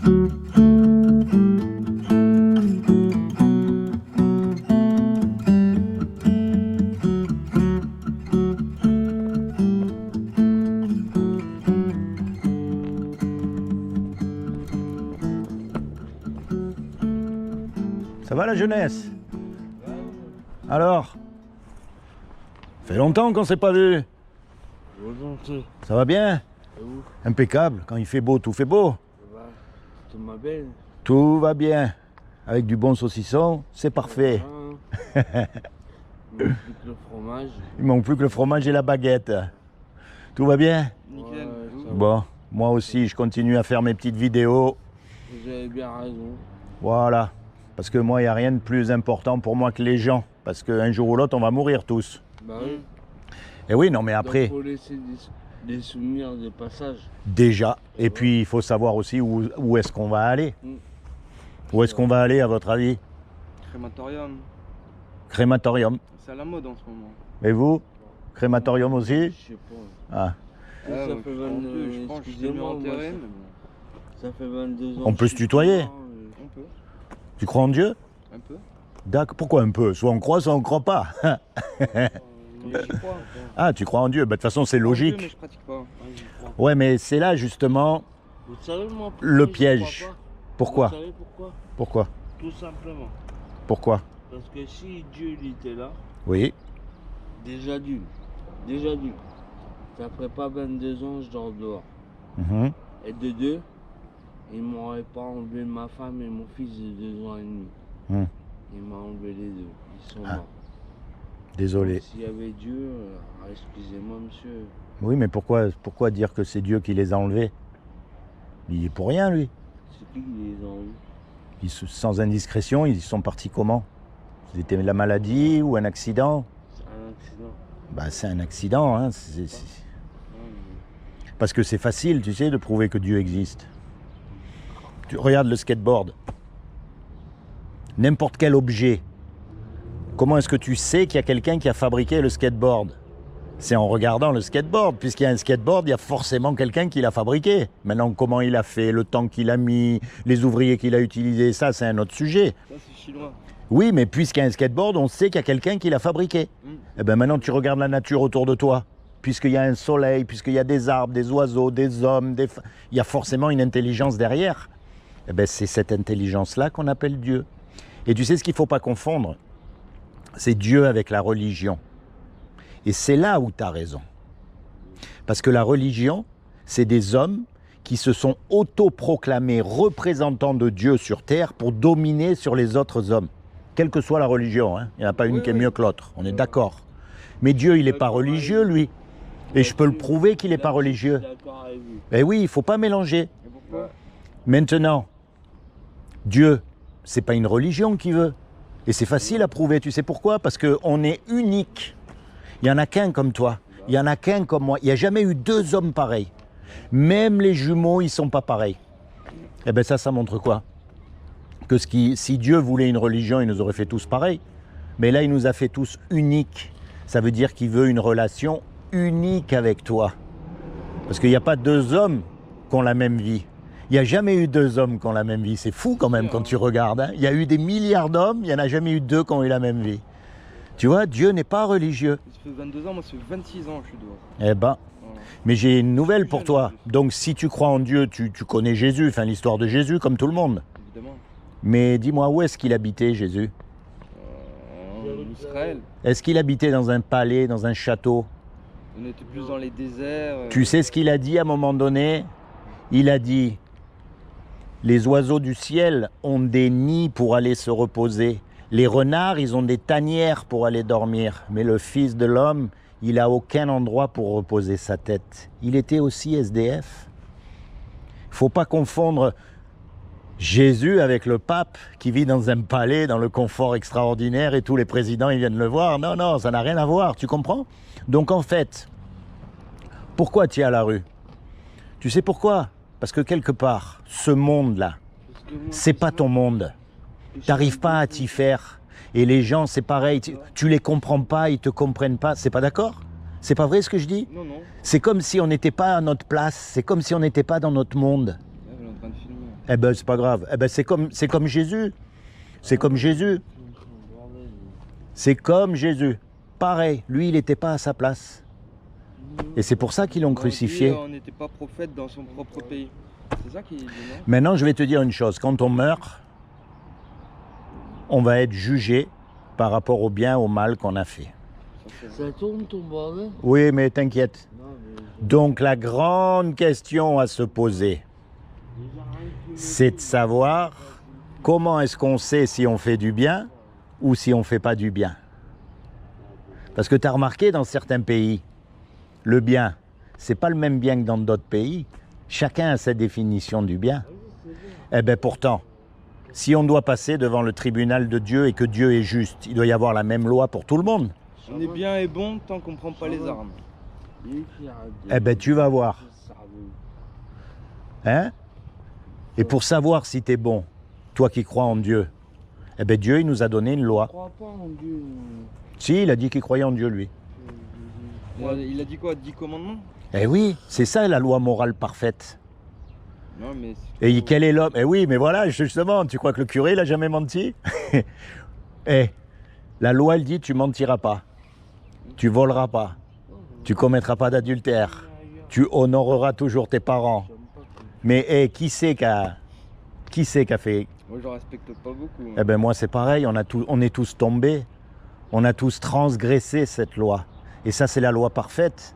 Ça va la jeunesse? Alors? Fait longtemps qu'on s'est pas vu. Ça va bien? Impeccable. Quand il fait beau, tout fait beau. Tout va bien. Tout va bien. Avec du bon saucisson, c'est parfait. Il manque plus que le fromage. Il manque plus que le fromage et la baguette. Tout va bien? Nickel. Bon, moi aussi, je continue à faire mes petites vidéos. Vous avez bien raison. Voilà. Parce que moi, il n'y a rien de plus important pour moi que les gens. Parce qu'un jour ou l'autre, on va mourir tous. Bah oui. Et oui, non, mais après... Il faut laisser des souvenirs, des passages. Déjà. Et puis, il faut savoir aussi où est-ce qu'on va aller. Où est-ce qu'on va aller, à votre avis? Crématorium. Crématorium. C'est à la mode en ce moment. Et vous? Crématorium aussi? Je sais pas. Ah. Ça donc, fait je pense que je suis mieux enterré, mais bon. Ça fait 22 ans. On peut que se je suis tutoyer? dedans, On peut. Tu crois en Dieu? Un peu. D'accord. Pourquoi un peu? Soit on croit, soit on croit pas. Mais j'y crois. Ah, tu crois en Dieu? Bah, de toute façon, c'est Je crois en Dieu, logique. mais je pratique pas. Ouais, j'y crois. Ouais, mais c'est là, justement, Vous savez, moi, pourquoi le j'y piège. crois pas? Pourquoi? Vous savez pourquoi? Pourquoi? Tout simplement. Pourquoi? Parce que si Dieu il était là, Oui. déjà d'une, ça ferait pas 22 ans, je dors dehors. Mhm. Et de deux, il m'aurait pas enlevé ma femme et mon fils de 2 ans et demi. Hmm. Il m'a enlevé les deux, ils sont Ah. morts. Désolé. Donc, s'il y avait Dieu, excusez-moi monsieur, Oui, mais pourquoi dire que c'est Dieu qui les a enlevés? Il est pour rien, lui. c'est qui les a enlevés? Sans indiscrétion, ils sont partis comment? C'était la maladie ou un accident? C'est un accident. Bah, c'est un accident, hein. Parce que c'est facile, tu sais, de prouver que Dieu existe. Tu regardes le skateboard. N'importe quel objet. Comment est-ce que tu sais qu'il y a quelqu'un qui a fabriqué le skateboard? C'est en regardant le skateboard. Puisqu'il y a un skateboard, il y a forcément quelqu'un qui l'a fabriqué. Maintenant, comment il a fait, le temps qu'il a mis, les ouvriers qu'il a utilisés, ça, c'est un autre sujet. Ça, c'est chinois. Oui, mais puisqu'il y a un skateboard, on sait qu'il y a quelqu'un qui l'a fabriqué. Et bien maintenant, tu regardes la nature autour de toi. Puisqu'il y a un soleil, puisqu'il y a des arbres, des oiseaux, des hommes, il y a forcément une intelligence derrière. Et bien, c'est cette intelligence-là qu'on appelle Dieu. Et tu sais ce qu'il ne faut pas confondre? C'est Dieu avec la religion. Et c'est là où tu as raison. Parce que la religion, c'est des hommes qui se sont autoproclamés représentants de Dieu sur terre pour dominer sur les autres hommes. Quelle que soit la religion, hein. Il n'y en a pas une qui est mieux que l'autre, on est d'accord. Mais Dieu, il n'est pas religieux, lui. Et je peux le prouver qu'il n'est pas religieux. D'accord avec vous. Eh oui, il ne faut pas mélanger. Et pourquoi? Maintenant, Dieu, c'est pas une religion qu'il veut. Et c'est facile à prouver, tu sais pourquoi? Parce qu'on est unique. Il n'y en a qu'un comme toi. Il n'y en a qu'un comme moi. Il n'y a jamais eu 2 hommes pareils. Même les jumeaux, ils ne sont pas pareils. Eh bien ça montre quoi? Que si Dieu voulait une religion, il nous aurait fait tous pareils. Mais là, il nous a fait tous uniques. Ça veut dire qu'il veut une relation unique avec toi. Parce qu'il n'y a pas 2 hommes qui ont la même vie. Il n'y a jamais eu 2 hommes qui ont la même vie. C'est fou quand même quand tu regardes. Hein. Il y a eu des milliards d'hommes, il n'y en a jamais eu 2 qui ont eu la même vie. Tu vois, Dieu n'est pas religieux. Ça fait 22 ans, moi ça fait 26 ans que je suis dehors. Eh ben, Voilà. mais j'ai une nouvelle pour toi. Donc si tu crois en Dieu, tu connais Jésus, enfin l'histoire de Jésus comme tout le monde. Évidemment. Mais dis-moi, où est-ce qu'il habitait Jésus? En Israël. Est-ce qu'il habitait dans un palais, dans un château? On était plus dans les déserts. Tu sais ce qu'il a dit à un moment donné? Il a dit, les oiseaux du ciel ont des nids pour aller se reposer. Les renards, ils ont des tanières pour aller dormir. Mais le Fils de l'homme, il n'a aucun endroit pour reposer sa tête. Il était aussi SDF. Il ne faut pas confondre Jésus avec le pape qui vit dans un palais, dans le confort extraordinaire et tous les présidents ils viennent le voir. Non, non, ça n'a rien à voir, tu comprends? Donc en fait, pourquoi tu es à la rue? Tu sais pourquoi? Parce que quelque part, ce monde-là, c'est pas ton monde. Tu n'arrives pas à t'y faire. Et les gens, c'est pareil, tu les comprends pas, ils te comprennent pas. C'est pas d'accord? C'est pas vrai ce que je dis? Non, non. C'est comme si on n'était pas à notre place, c'est comme si on n'était pas dans notre monde. Là, elle est en train de filmer. Eh ben, c'est pas grave. Eh ben, c'est comme Jésus. C'est comme Jésus. C'est comme Jésus. Pareil, lui, il n'était pas à sa place. Et c'est pour ça qu'ils l'ont crucifié. On n'était pas prophète dans son propre pays. C'est ça qu'il dit, non? Maintenant, je vais te dire une chose. Quand on meurt, on va être jugé par rapport au bien, au mal qu'on a fait. Ça tourne ton bordel? Oui, mais t'inquiète. Non, mais... Donc, la grande question à se poser, c'est de savoir comment est-ce qu'on sait si on fait du bien ou si on ne fait pas du bien. Parce que tu as remarqué dans certains pays, le bien, c'est pas le même bien que dans d'autres pays. Chacun a sa définition du bien. Eh bien pourtant, si on doit passer devant le tribunal de Dieu et que Dieu est juste, il doit y avoir la même loi pour tout le monde. On est bien et bon tant qu'on prend pas les armes. Eh bien tu vas voir. Hein? Et pour savoir si tu es bon, toi qui crois en Dieu, eh bien Dieu il nous a donné une loi. Je crois pas en Dieu. Si, il a dit qu'il croyait en Dieu lui. Il a dit quoi? 10 commandements? Eh oui, c'est ça la loi morale parfaite. Non, mais Et quel est l'homme? Eh oui, mais voilà, justement, tu crois que le curé, il a jamais menti? Eh, la loi, elle dit, tu mentiras pas, tu voleras pas, tu commettras pas d'adultère, tu honoreras toujours tes parents. Mais eh, qui c'est qui a fait? moi je respecte pas beaucoup. Eh ben moi, c'est pareil, on est tous tombés, on a tous transgressé cette loi. Et ça, c'est la loi parfaite.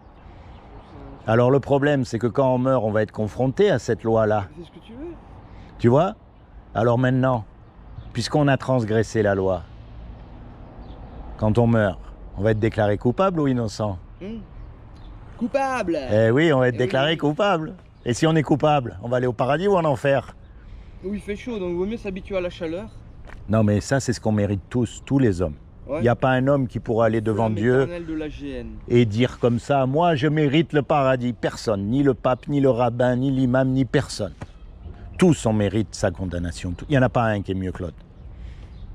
Alors le problème, c'est que quand on meurt, on va être confronté à cette loi-là. C'est ce que tu veux. Tu vois? Alors maintenant, puisqu'on a transgressé la loi, quand on meurt, on va être déclaré coupable ou innocent? Coupable. Eh oui, on va être Eh déclaré oui. coupable. Et si on est coupable, on va aller au paradis ou en enfer? Où il fait chaud, donc il vaut mieux s'habituer à la chaleur. Non mais ça, c'est ce qu'on mérite tous les hommes. Ouais. Il n'y a pas un homme qui pourra aller devant Flamme Dieu éternelle de la GN. et dire comme ça, moi je mérite le paradis. Personne, ni le pape, ni le rabbin, ni l'imam, ni personne. Tous on mérite sa condamnation. Il n'y en a pas un qui est mieux que l'autre.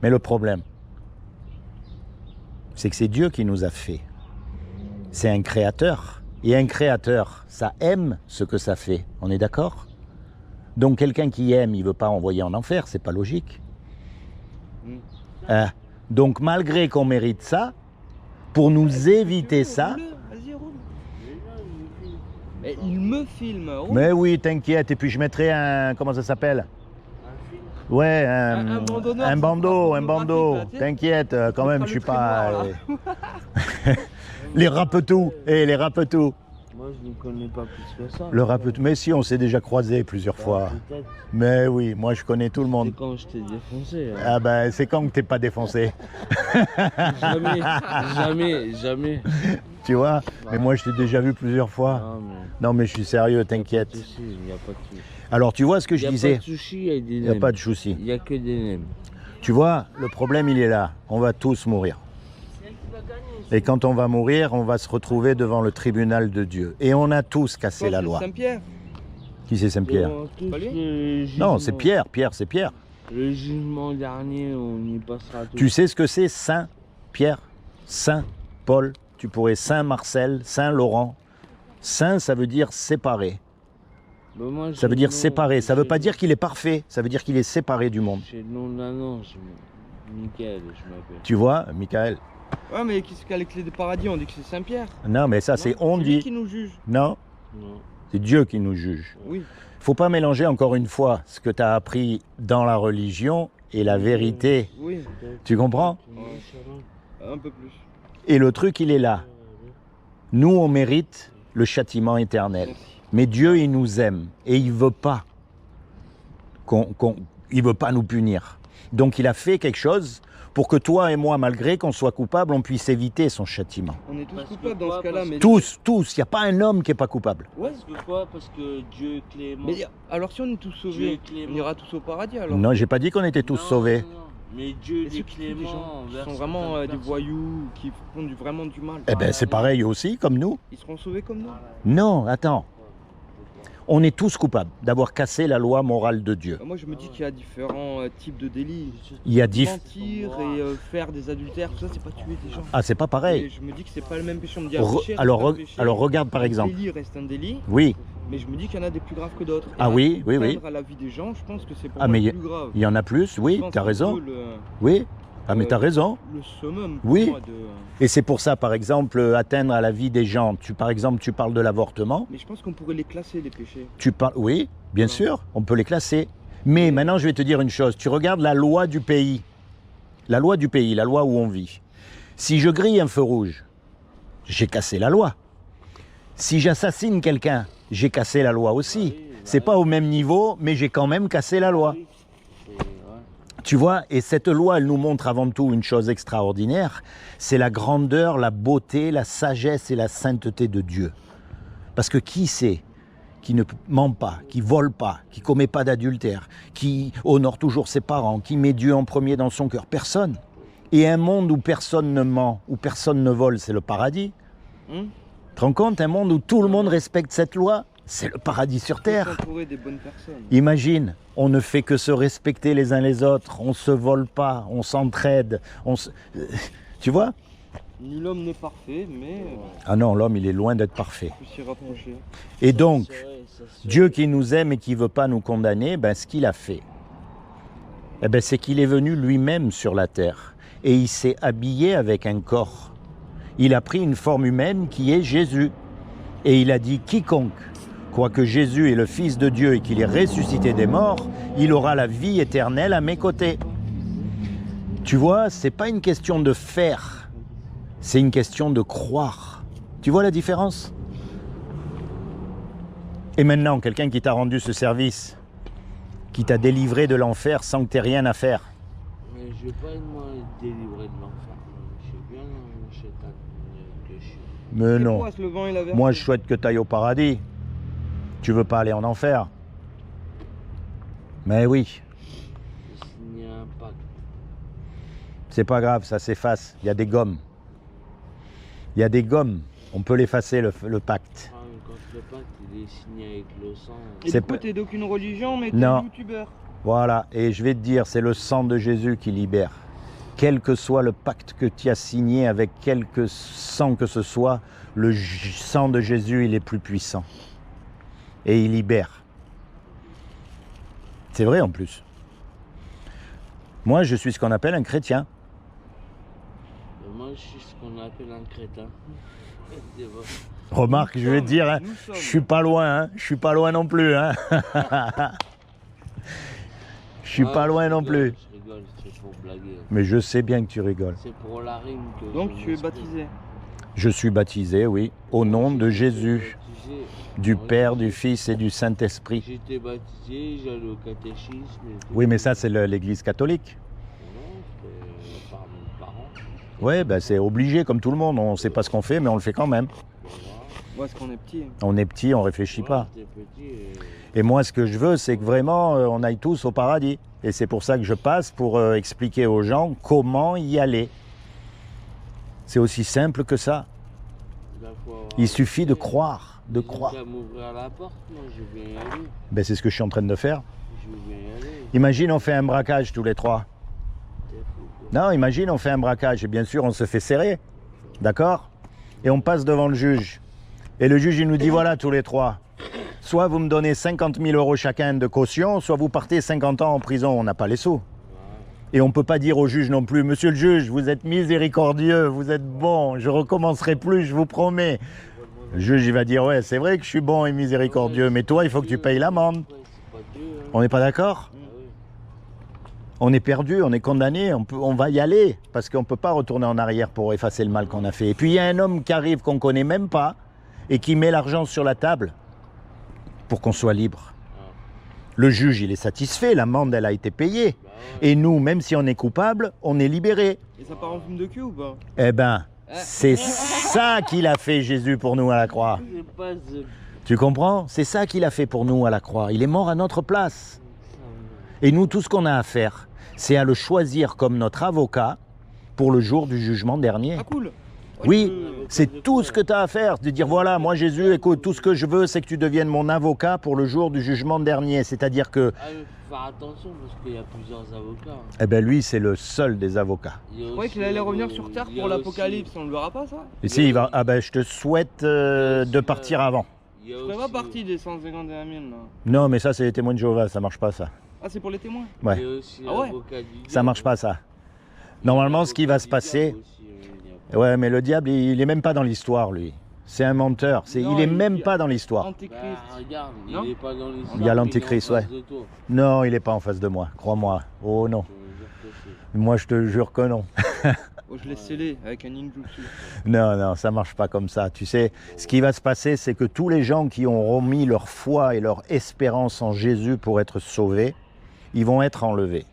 Mais le problème, c'est que c'est Dieu qui nous a fait. C'est un créateur. Et un créateur, ça aime ce que ça fait. On est d'accord? Donc quelqu'un qui aime, il ne veut pas envoyer en enfer, c'est pas logique. Donc malgré qu'on mérite ça, pour nous éviter ça... Vas-y, roule. Mais il me filme. Roule. Mais oui, t'inquiète, et puis je mettrai un... Comment ça s'appelle? Ouais, Un bandonneur, un ça bandeau, fera un bandeau. photographique, là, tu sais. T'inquiète, quand même, fera je suis le pas... traînoir, les rapetous, les rapetous. Moi, je ne connais pas plus que ça. Le rapetou, mais si, on s'est déjà croisés plusieurs fois. Peut-être. Mais oui, moi je connais tout le C'est monde. quand je t'ai défoncé. Hein. Ah ben, c'est quand que t'es pas défoncé, Jamais. tu vois? Mais moi je t'ai déjà vu plusieurs fois. Non, mais... Non mais je suis sérieux, Pas de t'inquiète. souci, il n'y a pas de souci. Alors tu vois ce que Il je n'y a disais? pas de souci, il y a des Il n'y a nems. pas de souci. Il n'y a que des nems. Tu vois, le problème il est là. On va tous mourir. Et quand on va mourir, on va se retrouver devant le tribunal de Dieu. Et on a tous cassé la loi. Saint-Pierre. Qui c'est Saint-Pierre? Devant tous Pas lui le Non, jugement- c'est Pierre. Pierre, c'est Pierre. Le jugement dernier, on y passera tous. Tu sais ce que c'est Saint-Pierre? Saint-Paul. Tu pourrais Saint-Marcel, Saint-Laurent. Saint, ça veut dire séparé. Bah, moi, Ça j'ai veut dire le nom- séparé. Ça ne veut j'ai pas le- dire qu'il est parfait. Ça veut dire qu'il est séparé du monde. J'ai le nom de l'annonce. Michael, je m'appelle. Tu vois, Michael? Ouais, mais qu'est-ce qu'a les clés des paradis? On dit que c'est Saint-Pierre. Non, mais ça, c'est on lui dit. qui nous juge. Non, Non. c'est Dieu qui nous juge. Oui. Faut pas mélanger encore une fois ce que tu as appris dans la religion et la vérité. Oui. Tu comprends? Un peu plus. Et le truc, il est là. Nous, on mérite le châtiment éternel. Merci. Mais Dieu, il nous aime et il veut pas il veut pas nous punir. Donc il a fait quelque chose pour que toi et moi, malgré qu'on soit coupable, on puisse éviter son châtiment. On est tous Parce que coupables dans quoi, ce cas-là, parce mais. Tous, il n'y a pas un homme qui n'est pas coupable. Ouais. Parce que quoi? Parce que Dieu est clément. Mais alors si on est tous Dieu sauvés, est clément. on ira tous au paradis alors. Non, j'ai pas dit qu'on était tous Non, sauvés. non, non. Mais Dieu Et est ceux qui tuent des clément. gens, qui envers sont vraiment certaines des personnes. voyous, qui font vraiment du mal. Eh ben c'est pareil aussi, comme nous. Ils seront sauvés comme nous. Non, attends. On est tous coupables d'avoir cassé la loi morale de Dieu. Moi je me dis qu'il y a différents types de délits. Il y a Mentir et faire des adultères, tout ça c'est pas tuer des gens. Ah, c'est pas Et pareil. je me dis que c'est pas le même péché. On me dit Re- péché, alors, c'est pas un péché. alors regarde par Un exemple. délit reste un délit. Oui, Mais je me dis qu'il y en a des plus graves que d'autres. Ah oui, oui, oui. Atteindre à la vie des gens, je pense que c'est pour Ah moi mais le plus grave. il y en a plus, Je oui, pense tu as que raison. c'est Oui, ah mais tu as raison. le summum pour Oui. moi de... Et c'est pour ça, par exemple, atteindre à la vie des gens. Par exemple, tu parles de l'avortement. Mais je pense qu'on pourrait les classer, les péchés. Oui, bien sûr, on peut les classer. Mais maintenant, je vais te dire une chose. Tu regardes la loi du pays. La loi du pays, la loi où on vit. Si je grille un feu rouge, j'ai cassé la loi. Si j'assassine quelqu'un, j'ai cassé la loi aussi. C'est pas au même niveau, mais j'ai quand même cassé la loi. Tu vois, et cette loi, elle nous montre avant tout une chose extraordinaire, c'est la grandeur, la beauté, la sagesse et la sainteté de Dieu. Parce que qui c'est qui ne ment pas, qui vole pas, qui commet pas d'adultère, qui honore toujours ses parents, qui met Dieu en premier dans son cœur? Personne. Et un monde où personne ne ment, où personne ne vole, c'est le paradis. Tu te rends compte, un monde où tout le monde respecte cette loi, c'est le paradis sur terre. S'entourer des bonnes personnes. Imagine, on ne fait que se respecter les uns les autres, on se vole pas, on s'entraide, tu vois? Nul homme n'est parfait, mais Ah non, l'homme, il est loin d'être parfait. on peut s'y rapprocher. Et donc, C'est vrai, ça se fait. Dieu qui nous aime et qui ne veut pas nous condamner, ben, ce qu'il a fait, eh ben, c'est qu'il est venu lui-même sur la terre et il s'est habillé avec un corps. Il a pris une forme humaine qui est Jésus. Et il a dit, quiconque, quoique Jésus est le Fils de Dieu et qu'il est ressuscité des morts, il aura la vie éternelle à mes côtés. Tu vois, c'est pas une question de faire, c'est une question de croire. Tu vois la différence? Et maintenant, quelqu'un qui t'a rendu ce service, qui t'a délivré de l'enfer sans que tu aies rien à faire. Mais je vais pas être moi délivré de l'enfer. Je suis bien un chétan que je suis. Mais C'est non, quoi, ce le vent et la vertu? moi je souhaite que tu ailles au paradis. Tu veux pas aller en enfer? Mais oui, J'ai signé un pacte. c'est pas grave, ça s'efface. Il y a des gommes. Il y a des gommes. On peut l'effacer, le pacte. Ah, mais quand le pacte il est signé avec le sang. Et c'est du coup, pas- t'es d'aucune religion, mais t'es Non. youtubeur. Voilà, et je vais te dire, c'est le sang de Jésus qui libère. Quel que soit le pacte que tu as signé avec quelque sang que ce soit, le sang de Jésus, il est plus puissant. Et il libère. C'est vrai en plus. Moi, je suis ce qu'on appelle un chrétien. Moi je suis ce qu'on appelle un crétin. C'est vrai. Remarque, je vais te dire, hein, Nous sommes. je suis pas loin, hein, je suis pas loin non plus. Hein. Je suis Ah, pas loin je non rigole, plus. Je rigole, c'est pour blaguer. Mais je sais bien que tu rigoles. C'est pour la rime que Donc je tu es m'exprime. baptisé. Je suis baptisé, oui, au nom de Jésus, Baptisé. du Ouais, Père, du Fils et du Saint-Esprit. J'étais baptisé, j'allais au catéchisme. Et tout. Oui, mais ça, c'est l'église catholique. Non, c'était par mes parents. Oui, ben, c'est obligé, comme tout le monde. On ne sait pas ce qu'on fait, mais on le fait quand même. Voilà. Moi, est-ce qu'on est petit? On est petit, on réfléchit pas. J'étais petit Et moi, ce que je veux, c'est que vraiment, on aille tous au paradis. Et c'est pour ça que je passe, pour expliquer aux gens comment y aller. C'est aussi simple que ça. la fois. Il suffit de croire, de croire. Jusqu'à m'ouvrir la porte, moi je vais y aller. Ben, c'est ce que je suis en train de faire. Je vais y aller. Imagine, on fait un braquage tous les trois. T'es fou, quoi. Non, imagine, on fait un braquage. Et bien sûr, on se fait serrer. D'accord? Et on passe devant le juge. Et le juge, il nous dit, voilà, tous les trois. Soit vous me donnez 50 000 € chacun de caution, soit vous partez 50 ans en prison. On n'a pas les sous. Et on ne peut pas dire au juge non plus, monsieur le juge, vous êtes miséricordieux, vous êtes bon, je recommencerai plus, je vous promets. Le juge, il va dire, ouais, c'est vrai que je suis bon et miséricordieux, mais toi, il faut que tu payes l'amende. Ouais, c'est pas Dieu, hein. On n'est pas d'accord? Ah oui. On est perdu, on est condamné, on va y aller, parce qu'on ne peut pas retourner en arrière pour effacer le mal qu'on a fait. Et puis il y a un homme qui arrive qu'on ne connaît même pas, et qui met l'argent sur la table, pour qu'on soit libre. Le juge, il est satisfait, l'amende, elle a été payée. Bah ouais. Et nous, même si on est coupable, on est libéré. Et ça part en film de cul ou pas? Eh ben, c'est ça qu'il a fait Jésus pour nous à la croix. C'est pas ce- Tu comprends? C'est ça qu'il a fait pour nous à la croix. Il est mort à notre place. Et nous, tout ce qu'on a à faire, c'est à le choisir comme notre avocat pour le jour du jugement dernier. Ah cool. Oui, c'est tout ce que tu as à faire, de dire voilà, moi Jésus, écoute, tout ce que je veux, c'est que tu deviennes mon avocat pour le jour du jugement dernier. C'est-à-dire que, Ah, mais faut faire attention parce qu'il y a plusieurs avocats. eh ben lui, c'est le seul des avocats. Il y a Je croyais aussi, qu'il allait revenir sur Terre il y a pour aussi- l'apocalypse, on le verra pas ça? Et si, il va, ah ben je te souhaite de partir avant. Il y a Je ferais pas aussi- partie des 151 000 là. Non, mais ça, c'est les témoins de Jéhovah, ça marche pas, ça. Ah, c'est pour les témoins? Il y Ouais, a aussi Ah ouais l'avocat du ça diable. marche pas, ça. Normalement, ce qui va se passer... Ouais, mais le diable, il est même pas dans l'histoire, lui. C'est un menteur. Non, Il est il même dit- pas dans l'histoire. Antéchrist. Bah, regarde, Non il est pas dans l'histoire. Il y a mais l'antéchrist, est en ouais. face de toi. Non, il est pas en face de moi, crois-moi. Oh non. Je veux dire que c'est- Moi, je te jure que non. Oh, je l'ai scellé avec un ninjutsu. Non, non, ça marche pas comme ça. Tu sais, ce qui va se passer, c'est que tous les gens qui ont remis leur foi et leur espérance en Jésus pour être sauvés, ils vont être enlevés.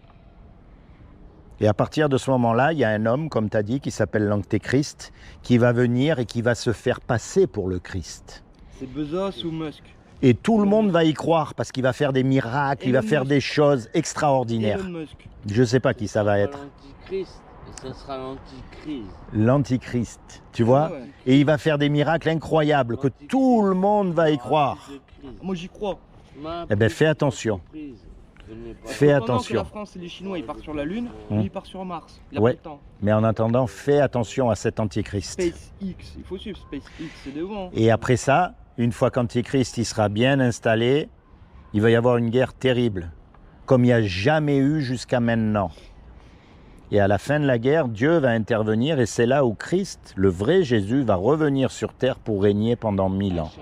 Et à partir de ce moment-là, il y a un homme, comme tu as dit, qui s'appelle l'Antéchrist, qui va venir et qui va se faire passer pour le Christ. C'est Bezos ou Musk? Et tout le monde va y croire parce qu'il va faire des miracles, il va Elon faire Musk. des choses extraordinaires. Elon Musk. Je sais pas qui ça va être. L'antichrist. Et ça sera l'antichrist. L'Antichrist, tu vois? Ah ouais. Et il va faire des miracles incroyables que tout le monde va y croire. Moi, j'y crois. Eh ben, fais attention. Fais Pendant attention. que la France et les Chinois ils partent sur la Lune, Hum. lui il part sur Mars. Il a Ouais. pas le temps. Mais en attendant, fais attention à cet Antichrist. SpaceX, il faut suivre SpaceX, c'est devant. Et après ça, une fois qu'Antichrist il sera bien installé, il va y avoir une guerre terrible, comme il n'y a jamais eu jusqu'à maintenant. Et à la fin de la guerre, Dieu va intervenir et c'est là où Christ, le vrai Jésus, va revenir sur terre pour régner pendant 1000 ans,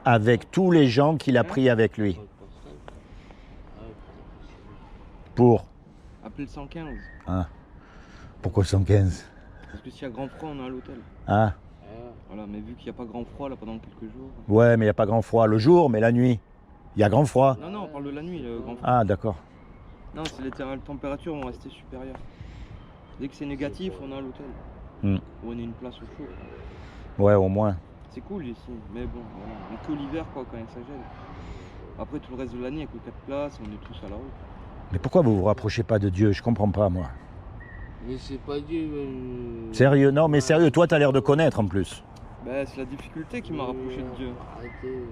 avec tous les gens qu'il a pris avec lui. Pour Appelle 115. Pourquoi 115? Parce que s'il y a grand froid, on est à l'hôtel. Ah, Voilà, mais vu qu'il n'y a pas grand froid là pendant quelques jours. ouais, mais il n'y a pas grand froid le jour, mais la nuit. Il y a grand froid. Non, non, on parle de la nuit, le grand froid. Ah, d'accord. Non, c'est les températures vont rester supérieures. Dès que c'est négatif, on est à l'hôtel. Hmm. Ou on est une place au chaud. Ouais, au moins. C'est cool ici, mais bon, voilà. Mais que l'hiver quoi, quand ça gèle. Après tout le reste de l'année, il n'y a que 4 places, on est tous à la rue. Mais pourquoi vous vous rapprochez pas de Dieu? Je comprends pas, moi. Mais c'est pas Dieu. Sérieux? Non, mais sérieux, toi, t'as l'air de connaître en plus. Bah, c'est la difficulté qui m'a rapproché de Dieu. Arrêtez.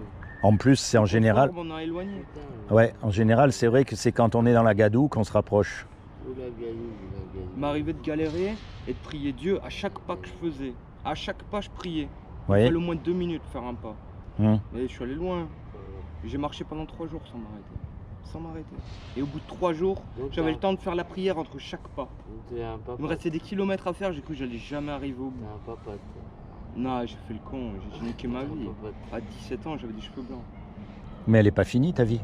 En plus, c'est en général... On a éloigné. Putain. Ouais, en général, c'est vrai que c'est quand on est dans la gadoue qu'on se rapproche. Oula, Galou, oula, Galou. Il m'arrivait de galérer et de prier Dieu à chaque pas que je faisais. À chaque pas, je priais. Vous Il voyez? fallait au moins 2 minutes pour faire un pas. Hum. Et je suis allé loin. J'ai marché pendant 3 jours sans m'arrêter. Sans m'arrêter. Et au bout de 3 jours, Donc, j'avais t'as- le temps de faire la prière entre chaque pas. donc t'es un papa. Il me restait des kilomètres à faire, j'ai cru que j'allais jamais arriver au T'es bout. un papa, toi. Non, j'ai fait le con, j'ai niqué ma T'es un vie. papa. À 17 ans, j'avais des cheveux blancs. Mais elle est pas finie, ta vie.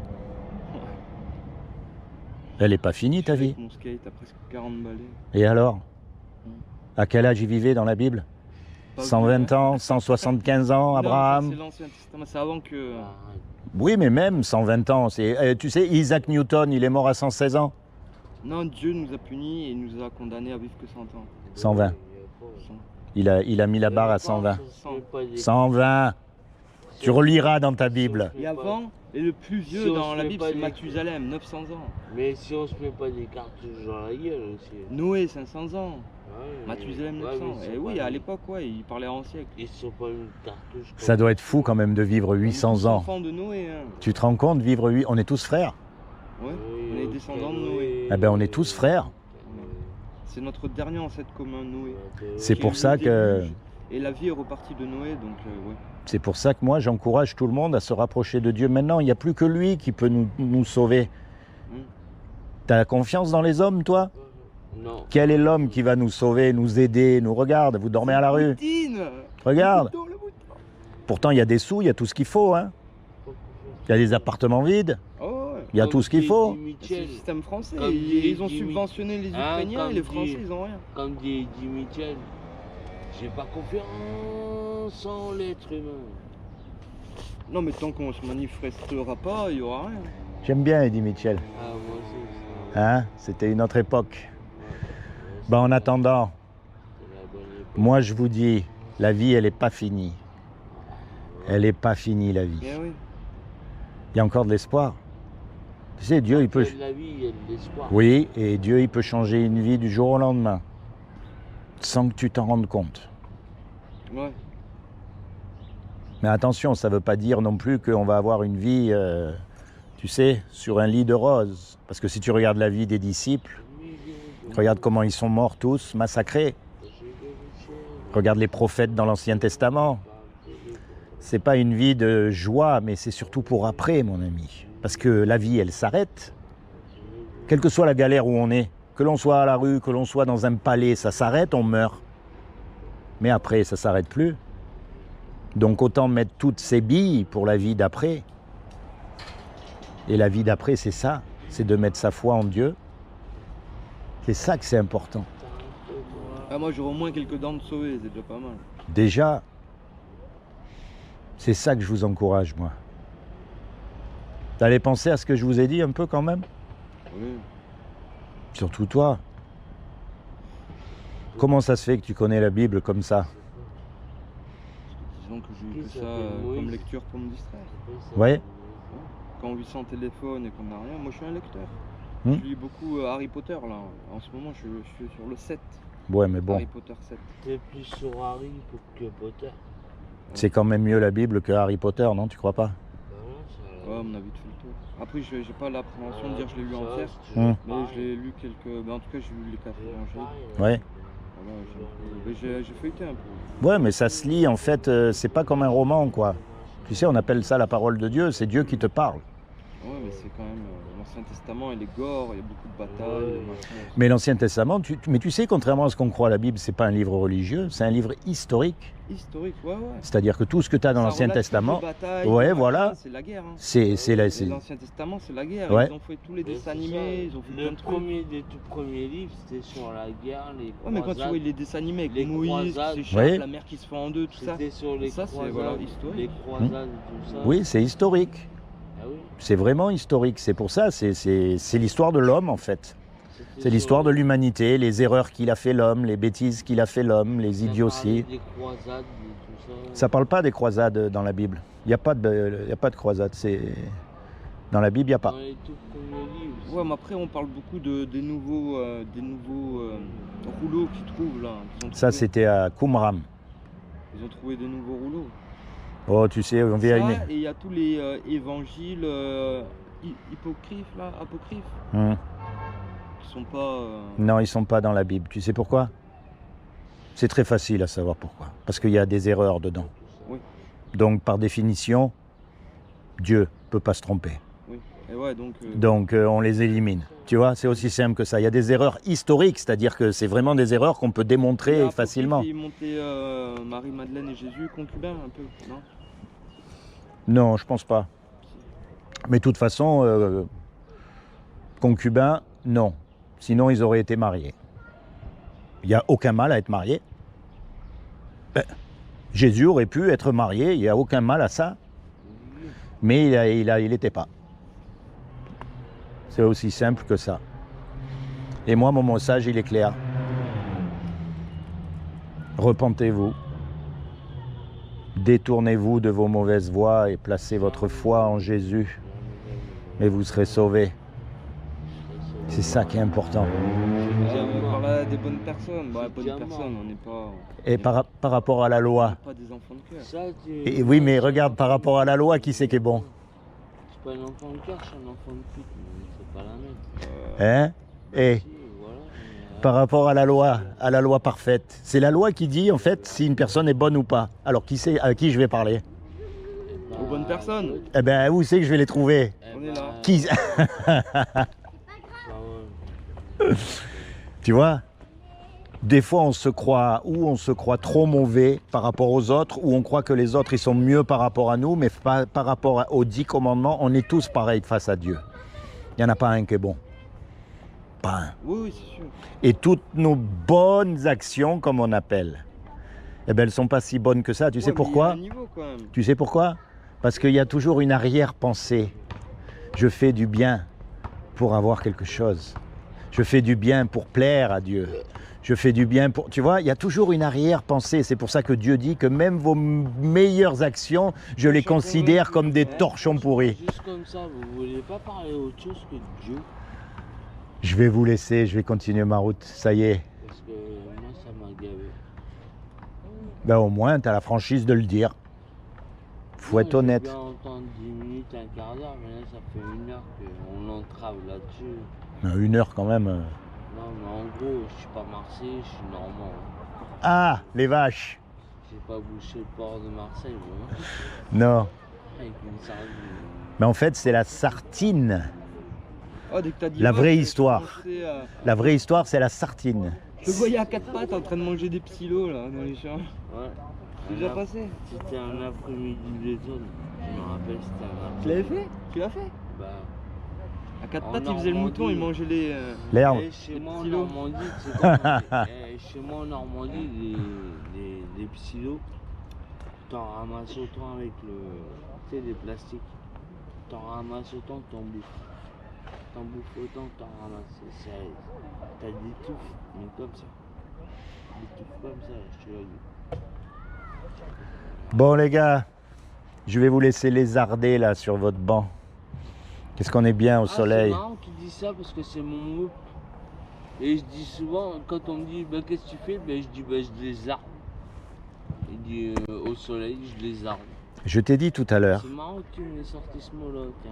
Elle est pas finie, ta vie. Avec mon skate à presque 40 balais. Et alors? À quel âge il vivait dans la Bible? Pas 120 vieux, hein. ans, 175 ans, Non, Abraham? C'est l'Ancien Testament, c'est avant que. Arrête. Oui, mais même 120 ans. Tu sais, Isaac Newton, il est mort à 116 ans. Non, Dieu nous a punis et nous a condamnés à vivre que 100 ans. 120. Il a mis la barre à 120. 120. Tu reliras dans ta Bible. Et avant, et le plus vieux Si on dans se la met Bible, pas c'est des- Mathusalem, 900 ans. Mais si on se met pas des cartouches dans la gueule aussi. Noé, 500 ans. Ouais, Mathusalem, ouais, 900. mais ils Et sont oui, pas à des- l'époque, ouais, il parlait en siècle. Ils sont pas une cartouche. Ça doit être fou quand même de vivre On est 800 tous ans. enfants de Noé, hein. Tu te rends compte, vivre 8... On est tous frères. Ouais, on est descendants de Noé. Eh ben, on est tous frères. C'est notre dernier ancêtre commun, Noé. C'est Qui pour a eu ça le que... déluge, Et la vie est repartie de Noé, donc ouais. C'est pour ça que moi, j'encourage tout le monde à se rapprocher de Dieu maintenant. Il n'y a plus que lui qui peut nous sauver. Mm. T'as confiance dans les hommes, toi? Non. Quel est l'homme qui va nous sauver, nous aider, nous regarde? Vous dormez à la rue. Poutine. Regarde. Le bouton. Pourtant, il y a des sous, il y a tout ce qu'il faut. Hein. Il y a des appartements vides. Oh ouais. Il y a tout ce qu'il faut. C'est le système français. Comme Ils ont dit- subventionné les Ah, Ukrainiens comme et les dit- Français, ils ont rien. Comme dit Mitchell, j'ai pas confiance en l'être humain. Non, mais tant qu'on se manifestera pas, il y aura rien. J'aime bien Eddie Mitchell. Ah, moi aussi. ça. Hein. C'était une autre époque. Ouais, Ben, en attendant, c'est la bonne époque. moi je vous dis, la vie, elle n'est pas finie. Elle n'est pas finie, la vie. Eh oui. Il y a encore de l'espoir. Tu sais, Dieu, il peut... Il y a de la vie, il y a de l'espoir. Oui, et Dieu, il peut changer une vie du jour au lendemain, sans que tu t'en rendes compte. Ouais. Mais attention, ça ne veut pas dire non plus qu'on va avoir une vie, tu sais, sur un lit de roses. Parce que si tu regardes la vie des disciples, regarde comment ils sont morts tous, massacrés. Regarde les prophètes dans l'Ancien Testament. c'est pas une vie de joie, mais c'est surtout pour après, mon ami. Parce que la vie, elle s'arrête. Quelle que soit la galère où on est, que l'on soit à la rue, que l'on soit dans un palais, ça s'arrête, on meurt. Mais après, ça s'arrête plus. Donc autant mettre toutes ses billes pour la vie d'après. Et la vie d'après, c'est ça, c'est de mettre sa foi en Dieu. C'est ça que c'est important. Ah, moi j'aurais au moins quelques dents de sauver, c'est déjà pas mal. Déjà, c'est ça que je vous encourage, moi. T'allais penser à ce que je vous ai dit un peu quand même? Oui. Surtout toi. Comment ça se fait que tu connais la Bible comme ça? Disons que j'ai eu que ça comme lecture pour me distraire. Ouais. Quand on vit sans téléphone et qu'on n'a rien, moi je suis un lecteur. Hmm. Je lis beaucoup Harry Potter là. En ce moment je suis sur le 7. Ouais, mais bon, Harry Potter 7. T'es plus sur Harry que Potter. c'est quand même mieux la Bible que Harry Potter, non? Tu crois pas? Ouais, on a vite fait le tour. Après, j'ai pas l'appréhension de dire je l'ai lu entière, mais je l'ai lu quelques. En tout cas, j'ai lu les 4 évangiles. Ouais. Voilà, j'ai feuilleté un peu. Ouais, mais ça se lit, en fait, c'est pas comme un roman, quoi. Tu sais, on appelle ça la parole de Dieu, c'est Dieu qui te parle. Ouais, mais c'est quand même. L'Ancien Testament, il est gore, il y a beaucoup de batailles. Mais l'Ancien Testament, mais tu sais, contrairement à ce qu'on croit, la Bible, c'est pas un livre religieux, c'est un livre historique. Historique, ouais. C'est-à-dire que tout ce que tu as dans Ça l'Ancien relate Testament, toutes les batailles, ouais, les voilà. machins, c'est la guerre. Hein. c'est L'Ancien Testament, c'est la guerre. Ouais. Ils ont fait tous les dessins animés, ils ont fait plein Le de trucs. premier des tout premiers livres, c'était sur la guerre, les Ouais, croisades. mais quand tu vois les dessins animés avec les Moïse, croisades. qui s'échappe, Ouais. la mer qui se fait en deux, tout ça. C'était sur les Ça, c'est, croisades, voilà, historique. les croisades et tout ça. Oui, c'est historique. Ah oui. C'est vraiment historique. C'est pour ça, c'est l'histoire de l'homme, en fait. C'était C'est sur l'histoire de les- l'humanité, les erreurs qu'il a fait l'homme, les bêtises qu'il a fait l'homme, les ça idioties. parlait des croisades et tout ça. Ça parle pas des croisades dans la Bible. Il n'y a pas de croisade. Dans la Bible, il n'y a pas. Dans les tout premiers livres. Ouais, mais après, on parle beaucoup des nouveaux rouleaux qu'ils trouvent là. Qu'ils ont Ça, trouvé. c'était à Qumran. Ils ont trouvé des nouveaux rouleaux. Oh, tu sais, on vit à Ça, une... et il y a tous les évangiles apocryphes là, Hum. qui sont pas. Non, ils sont pas dans la Bible. Tu sais pourquoi? C'est très facile à savoir pourquoi. Parce qu'il y a des erreurs dedans. Oui. Donc, par définition, Dieu peut pas se tromper. Oui. Et ouais, donc. Donc, on les élimine. Tu vois, c'est aussi simple que ça. Il y a des erreurs historiques, c'est-à-dire que c'est vraiment des erreurs qu'on peut les démontrer apocryphes, facilement. Ils montaient Marie-Madeleine et Jésus concubins un peu, non? Non, je pense pas. Mais de toute façon, concubins, non. Sinon, ils auraient été mariés. Il n'y a aucun mal à être marié. Ben, Jésus aurait pu être marié, il n'y a aucun mal à ça. Mais il n'était pas. C'est aussi simple que ça. Et moi, mon message, il est clair. Repentez-vous. Détournez-vous de vos mauvaises voies et placez votre foi en Jésus. Et vous serez sauvés. C'est ça qui est important. On parle à des bonnes personnes. Bah, bonnes Diamant. personnes, on n'est pas. Et par rapport à la loi. Pas des enfants de cœur. Ça, Et oui, mais regarde, par rapport à la loi, qui c'est qui est bon? c'est pas un enfant de cœur, c'est un enfant de pute, mais c'est pas la même. Hein? Et Si, voilà, mais, par rapport à la loi parfaite, c'est la loi qui dit, en fait, si une personne est bonne ou pas. Alors, qui c'est, à qui je vais parler? bah, Aux bonnes personnes. Eh ben, où c'est que je vais les trouver? eh On est bah, là. Qui... bah ouais. Tu vois? Des fois, on se croit trop mauvais par rapport aux autres, ou on croit que les autres, ils sont mieux par rapport à nous, mais par rapport aux 10 commandements, on est tous pareils face à Dieu. Il n'y en a pas un qui est bon. Pas un. Oui, c'est sûr. Et toutes nos bonnes actions, comme on appelle, eh ben, elles ne sont pas si bonnes que ça. Tu sais Ouais, mais il y a pourquoi? un niveau, quand même. Tu sais pourquoi? Parce qu'il y a toujours une arrière-pensée. Je fais du bien pour avoir quelque chose. Je fais du bien pour plaire à Dieu. Je fais du bien pour... Tu vois, il y a toujours une arrière-pensée. C'est pour ça que Dieu dit que même vos meilleures actions, je les considère comme des torchons pourris. Juste comme ça, vous voulez pas parler autre chose que de Dieu? Je vais vous laisser, je vais continuer ma route. Ça y est. Parce que moi, ça m'a gavé. Ben, au moins, tu as la franchise de le dire. Faut être honnête. J'ai bien entendu 10 minutes, un quart d'heure, mais là, ça fait 1 heure qu'on entrave là-dessus. 1 heure quand même. Non, mais en gros, je suis pas marseillais, je suis normand. Ah, les vaches. J'ai pas bouché le port de Marseille, moi. Non. Avec une sardine. Mais en fait, c'est la sartine. Oh, dès que t'as dit La ouais, vraie j'ai histoire. pensé à- La vraie histoire, c'est la sartine. Je le voyais à quatre pattes en train de manger des psylos là dans les champs. Ouais. C'est déjà passé. C'était un après-midi d'automne. Je me rappelle, c'était un Tu l'avais après-midi. fait? Tu l'as fait? Bah, À quatre En pattes, il faisait le mouton, il Normandie. mangeait les. L'herbe. et chez moi en psylos. Normandie, tu sais comment chez moi en Normandie, les psylos, t'en ramasses autant avec tu sais, les plastiques. T'en ramasses autant que t'en bouffes. T'en bouffes autant que t'en ramasses. T'as des touffes, mais comme ça. Des touffes comme ça, je te le dis. Bon les gars, je vais vous laisser lézarder là sur votre banc. Qu'est-ce qu'on est bien au soleil. C'est marrant qu'il dise ça parce que c'est mon mot. Et je dis souvent, quand on me dit bah, qu'est-ce que tu fais, je dis bah, je lézarde. Il dit au soleil, je lézarde. Je t'ai dit tout à l'heure C'est marrant que tu m'aies sorti ce mot-là. Tiens.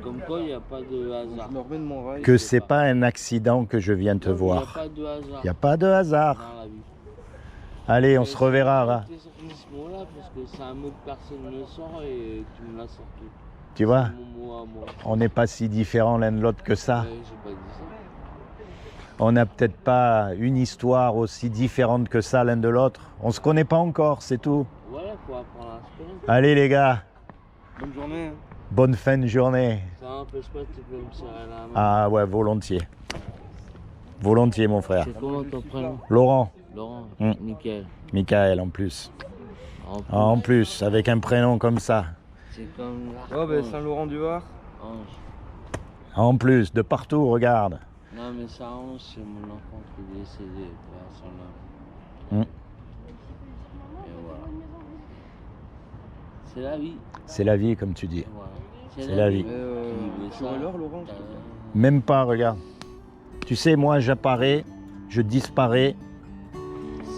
Comme quoi, il n'y a pas de hasard. Je me remets de mon rail. que c'est pas un accident que je viens te Non, mais voir. Il n'y a pas de hasard Il n'y a pas de hasard. dans la vie. Allez, on se reverra là. Tu as sorti ce mot-là parce que c'est un mot que personne ne sort et tu me l'as sorti. Tu vois, C'est mon mot à moi. on n'est pas si différents l'un de l'autre que ça. Ouais, j'ai pas dit ça. On n'a peut-être pas une histoire aussi différente que ça l'un de l'autre. On se connaît pas encore, c'est tout. Voilà, faut apprendre à se connaître. Allez les gars, Bonne journée. Hein. bonne fin de journée. Ça n'empêche pas que tu peux me serrer la main. Ah ouais, volontiers. Volontiers mon frère. C'est comment ton prénom? Laurent, Laurent, Mm. nickel. Michael en plus. En plus, En plus, avec un prénom comme ça. c'est comme Oh, ben Saint-Laurent-du-Var. Ange. En plus, de partout, regarde. Non, mais ça, Ange, c'est mon enfant qui est décédé. Pas son âme. Mm. Et voilà. C'est la vie. C'est la vie, comme tu dis. Voilà. C'est la vie. Qui veut Tu ça, vois l'heure, Laurent? Même pas, regarde. Tu sais, moi, j'apparais, je disparais.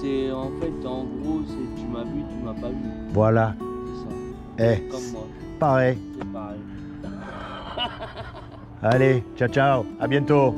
C'est en fait, en gros, c'est tu m'as vu, tu m'as pas vu. Voilà. C'est ça. Eh, Comme moi, pareil. c'est pareil. Allez, ciao, ciao. À bientôt.